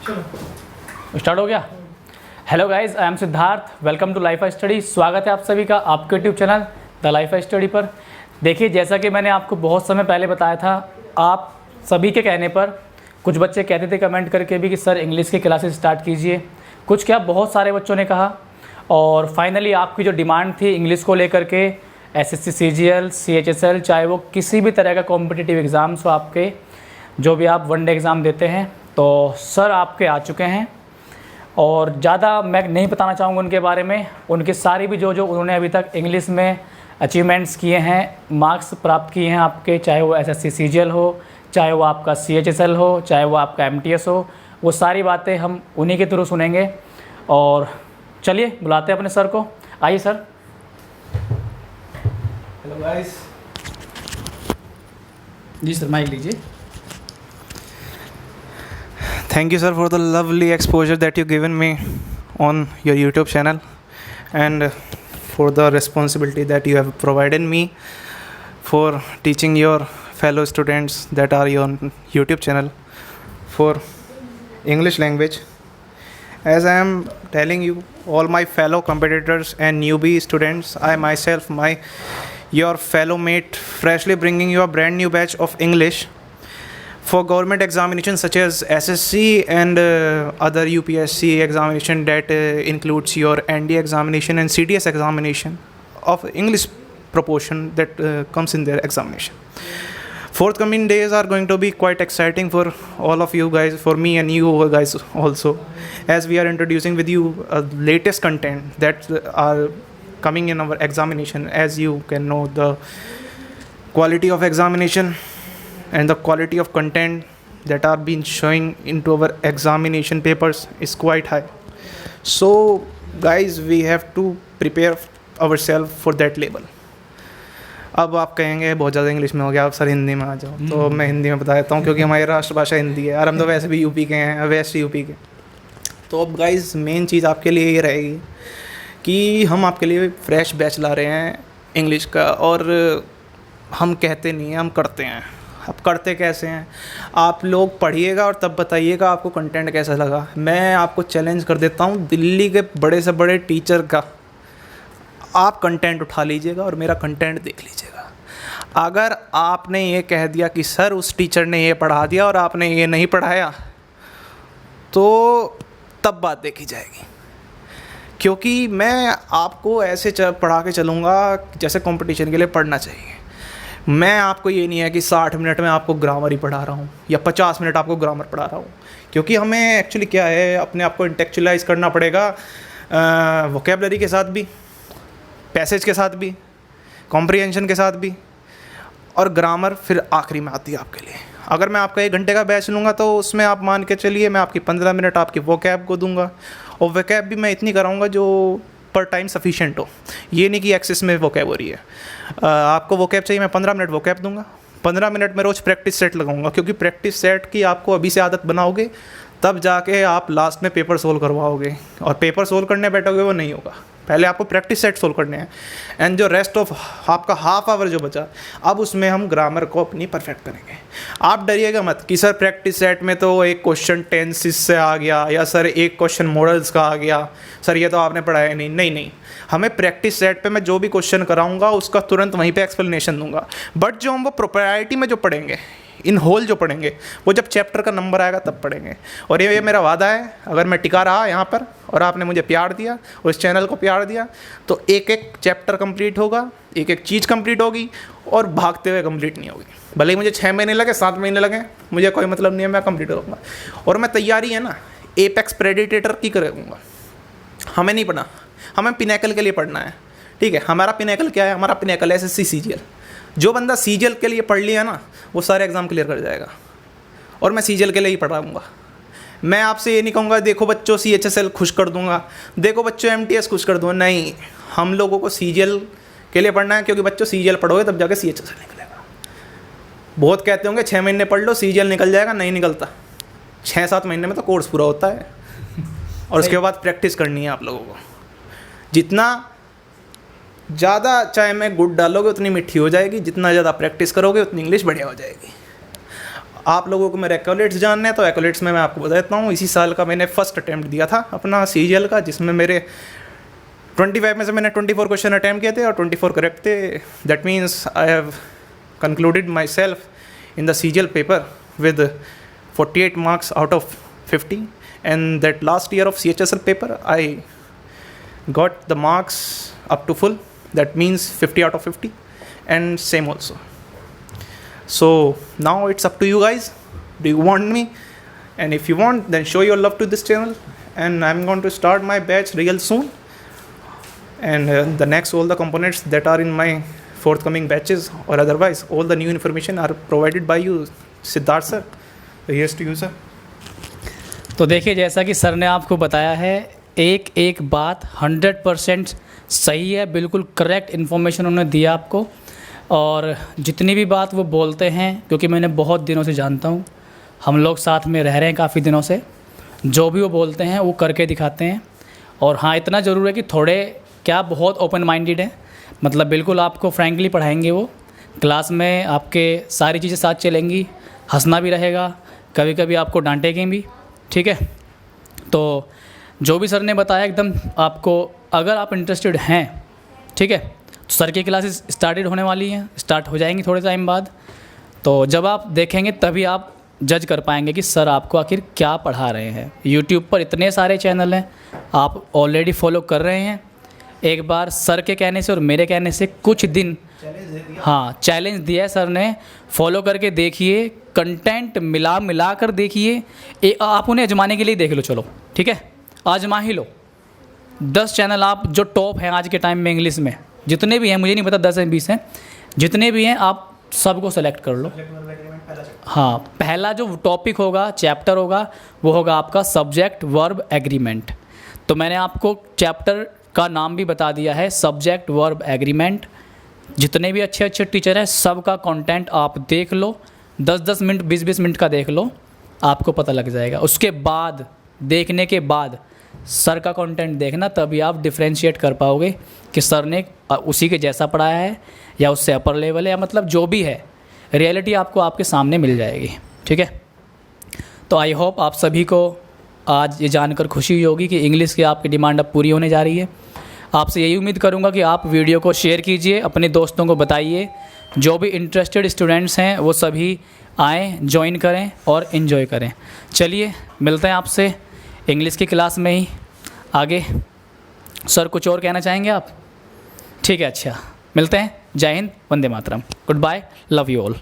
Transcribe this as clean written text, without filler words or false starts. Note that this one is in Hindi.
स्टार्ट हो गया। Hello guys, I am Siddharth, welcome to life study. स्वागत है आप सभी का आपके YouTube channel the life study पर। देखिए, जैसा कि मैंने आपको बहुत समय पहले बताया था, आप सभी के कहने पर कुछ बच्चे कहते थे कमेंट करके भी कि सर इंग्लिश की क्लासेस स्टार्ट कीजिए। कुछ क्या, बहुत सारे बच्चों ने कहा और फाइनली आपकी जो डिमांड थी इंग्लिश को लेकर के, एसएससी सीजीएल सीएचएसएल, चाहे वो किसी भी तरह का कॉम्पिटिटिव एग्ज़ाम्स हो आपके, जो भी आप वनडे एग्ज़ाम देते हैं, तो सर आपके आ चुके हैं। और ज़्यादा मैं नहीं बताना चाहूँगा उनके बारे में। उनकी सारी भी जो उन्होंने अभी तक इंग्लिश में अचीवमेंट्स किए हैं, मार्क्स प्राप्त किए हैं आपके, चाहे वो एसएससी सीजीएल हो, चाहे वो आपका सीएचएसएल हो, चाहे वो आपका एमटीएस हो, वो सारी बातें हम उन्हीं के थ्रू सुनेंगे। और चलिए बुलाते हैं अपने सर को। आइए सर। Hello guys. जी सर, माइक लीजिए। Thank you sir for the lovely exposure that you given me on your YouTube channel and for the responsibility that you have provided me for teaching your fellow students that are on YouTube channel for English language. As I am telling you, all my fellow competitors and newbie students, I myself, your fellow mate, freshly bringing you a brand new batch of English for government examinations such as SSC and other UPSC examination that includes your ND examination and CDS examination of English proportion that comes in their examination. Forthcoming days are going to be quite exciting for all of you guys, for me and you guys also, as we are introducing with you latest content that are coming in our examination. As you can know, the quality of examination and the quality of content that are being showing into our examination papers is quite high. So guys, we have to prepare ourselves for that level. अब आप कहेंगे बहुत ज़्यादा इंग्लिश में हो गया, आप सर हिंदी में आ जाओ। तो मैं हिंदी में बता देता हूँ, क्योंकि हमारी राष्ट्रभाषा हिंदी है और हम तो वैसे भी यूपी के हैं, वेस्ट यूपी के। तो अब गाइस, मेन चीज़ आपके लिए ये रहेगी कि हम आपके लिए फ्रेश बैच ला रहे हैं इंग्लिश का, और हम कहते नहीं हैं, हम करते हैं। अब करते कैसे हैं, आप लोग पढ़िएगा और तब बताइएगा आपको कंटेंट कैसा लगा। मैं आपको चैलेंज कर देता हूँ, दिल्ली के बड़े से बड़े टीचर का आप कंटेंट उठा लीजिएगा और मेरा कंटेंट देख लीजिएगा। अगर आपने ये कह दिया कि सर उस टीचर ने ये पढ़ा दिया और आपने ये नहीं पढ़ाया, तो तब बात देखी जाएगी। क्योंकि मैं आपको ऐसे पढ़ा के चलूँगा जैसे कंपटीशन के लिए पढ़ना चाहिए। मैं आपको ये नहीं है कि 60 मिनट में आपको ग्रामर ही पढ़ा रहा हूँ या 50 मिनट आपको ग्रामर पढ़ा रहा हूँ, क्योंकि हमें एक्चुअली क्या है, अपने आप को इंटेलेक्चुअलाइज करना पड़ेगा वोकेबलरी के साथ भी, पैसेज के साथ भी, कॉम्प्रिहेंशन के साथ भी, और ग्रामर फिर आखिरी में आती है आपके लिए। अगर मैं आपका 1 घंटे का बैच लूँगा तो उसमें आप मान के चलिए मैं आपकी 15 मिनट आपकी वोकैब को दूंगा, और वोकैब भी मैं इतनी कराऊँगा जो पर टाइम सफिशिएंट हो। ये नहीं कि एक्सेस में वोकैब हो रही है। आपको वोकैब चाहिए, मैं 15 मिनट वोकैब दूंगा। 15 मिनट में रोज़ प्रैक्टिस सेट लगाऊंगा, क्योंकि प्रैक्टिस सेट की आपको अभी से आदत बनाओगे तब जाके आप लास्ट में पेपर सोल्व करवाओगे, और पेपर सोल्व करने बैठोगे वो नहीं होगा। पहले आपको प्रैक्टिस सेट सोल्व करने हैं, एंड जो रेस्ट ऑफ आपका हाफ आवर जो बचा, अब उसमें हम ग्रामर को अपनी परफेक्ट करेंगे। आप डरिएगा मत कि सर प्रैक्टिस सेट में तो एक क्वेश्चन टेंसेस से आ गया, या सर एक क्वेश्चन मॉडल्स का आ गया, सर ये तो आपने पढ़ाया नहीं। नहीं, हमें प्रैक्टिस सेट पे मैं जो भी क्वेश्चन कराऊंगा उसका तुरंत वहीं पे एक्सप्लेनेशन दूंगा। बट जो हम वो प्रोप्रायोरिटी में जो पढ़ेंगे, इन होल जो पढ़ेंगे, वो जब चैप्टर का नंबर आएगा तब पढ़ेंगे। और ये मेरा वादा है, अगर मैं टिका रहा यहाँ पर और आपने मुझे प्यार दिया और इस चैनल को प्यार दिया, तो एक एक चैप्टर कंप्लीट होगा, एक एक चीज़ कंप्लीट होगी, और भागते हुए कंप्लीट नहीं होगी। भले ही मुझे 6 महीने लगे, 7 महीने लगे, मुझे कोई मतलब नहीं है, मैं कंप्लीट करूँगा। और मैं तैयारी है ना एपेक्स प्रेडिटेटर की करूँगा। हमें नहीं पढ़ना, हमें पिनैकल के लिए पढ़ना है। ठीक है, हमारा पिनैकल क्या है? हमारा पिनैकल एसएससी सीजीएल। जो बंदा सीजीएल के लिए पढ़ लिया ना, वो सारे एग्ज़ाम क्लियर कर जाएगा, और मैं सीजीएल के लिए ही पढ़ाऊँगा। मैं आपसे ये नहीं कहूँगा देखो बच्चों सीएचएसएल खुश कर दूँगा, देखो बच्चों एमटीएस खुश कर दूँगा। नहीं, हम लोगों को सीजीएल के लिए पढ़ना है, क्योंकि बच्चों सीजीएल पढ़ोगे तब जाके सीएचएसएल निकलेगा। बहुत कहते होंगे 6 महीने पढ़ लो सीजीएल निकल जाएगा, नहीं निकलता। 6-7 महीने में तो कोर्स पूरा होता है, और उसके बाद प्रैक्टिस करनी है आप लोगों को। जितना ज़्यादा चाय में गुड़ डालोगे उतनी मीठी हो जाएगी, जितना ज़्यादा प्रैक्टिस करोगे उतनी इंग्लिश बढ़िया हो जाएगी। आप लोगों को मेरे एक्योलेट्स जानने हैं तो एक्योलेट्स में मैं आपको बता देता हूँ। इसी साल का मैंने फर्स्ट अटैम्प्ट दिया था अपना CGL का, जिसमें मेरे 25 में से मैंने 24 क्वेश्चन अटैम्प्ट किए थे और 24 करेक्ट थे। That means I have concluded my self in the CGL paper with 48 marks out of 50, and that last year of CHSL paper I got the marks up to full, that means 50 out of 50, and same also. So now it's up to you guys. Do you want me? And if you want, then show your love to this channel, and I'm going to start my batch real soon, and the next all the components that are in my forthcoming batches or otherwise all the new information are provided by you, Siddharth sir. So here's to you sir. तो देखिए, जैसा कि सर ने आपको बताया है, एक एक बात 100% सही है, बिल्कुल करेक्ट इन्फॉर्मेशन उन्होंने दिया आपको। और जितनी भी बात वो बोलते हैं, क्योंकि मैंने बहुत दिनों से जानता हूँ, हम लोग साथ में रह रहे हैं काफ़ी दिनों से, जो भी वो बोलते हैं वो करके दिखाते हैं। और हाँ, इतना ज़रूर है कि थोड़े क्या बहुत ओपन माइंडेड है, मतलब बिल्कुल आपको फ्रैंकली पढ़ाएंगे वो। क्लास में आपके सारी चीज़ें साथ चलेंगी, हंसना भी रहेगा, कभी कभी आपको डांटेंगे भी, ठीक है। तो जो भी सर ने बताया एकदम आपको, अगर आप इंटरेस्टेड हैं, ठीक है, तो सर की क्लासेस स्टार्ट हो जाएंगी थोड़े टाइम बाद। तो जब आप देखेंगे तभी आप जज कर पाएंगे कि सर आपको आखिर क्या पढ़ा रहे हैं। यूट्यूब पर इतने सारे चैनल हैं, आप ऑलरेडी फॉलो कर रहे हैं। एक बार सर के कहने से और मेरे कहने से कुछ दिन, हाँ, चैलेंज दिया है सर ने, फॉलो करके देखिए, कंटेंट मिला कर देखिए। आप उन्हें आजमाने के लिए देख लो, चलो ठीक है, आजमा ही लो। 10 चैनल आप जो टॉप हैं आज के टाइम में इंग्लिश में, जितने भी हैं, मुझे नहीं पता 10 हैं 20 हैं, जितने भी हैं आप सबको सेलेक्ट कर लो। हाँ, पहला जो टॉपिक होगा, चैप्टर होगा, वो होगा आपका सब्जेक्ट वर्ब एग्रीमेंट। तो मैंने आपको चैप्टर का नाम भी बता दिया है, सब्जेक्ट वर्ब एग्रीमेंट। जितने भी अच्छे अच्छे टीचर हैं, सबका कंटेंट आप देख लो, 10-10 मिनट 20-20 मिनट का देख लो, आपको पता लग जाएगा। उसके बाद, देखने के बाद सर का कंटेंट देखना, तभी आप डिफ्रेंशिएट कर पाओगे कि सर ने उसी के जैसा पढ़ाया है या उससे अपर लेवल है, या मतलब जो भी है, रियलिटी आपको आपके सामने मिल जाएगी, ठीक है। तो आई होप आप सभी को आज ये जानकर खुशी हुई होगी कि इंग्लिश की आपकी डिमांड अब पूरी होने जा रही है। आपसे यही उम्मीद करूंगा कि आप वीडियो को शेयर कीजिए, अपने दोस्तों को बताइए, जो भी इंटरेस्टेड स्टूडेंट्स हैं वो सभी आएँ, ज्वाइन करें और इन्जॉय करें। चलिए, मिलते हैं आपसे इंग्लिश की क्लास में ही आगे। सर कुछ और कहना चाहेंगे आप? ठीक है, अच्छा, मिलते हैं। जय हिंद, वंदे मातरम, goodbye, love you all.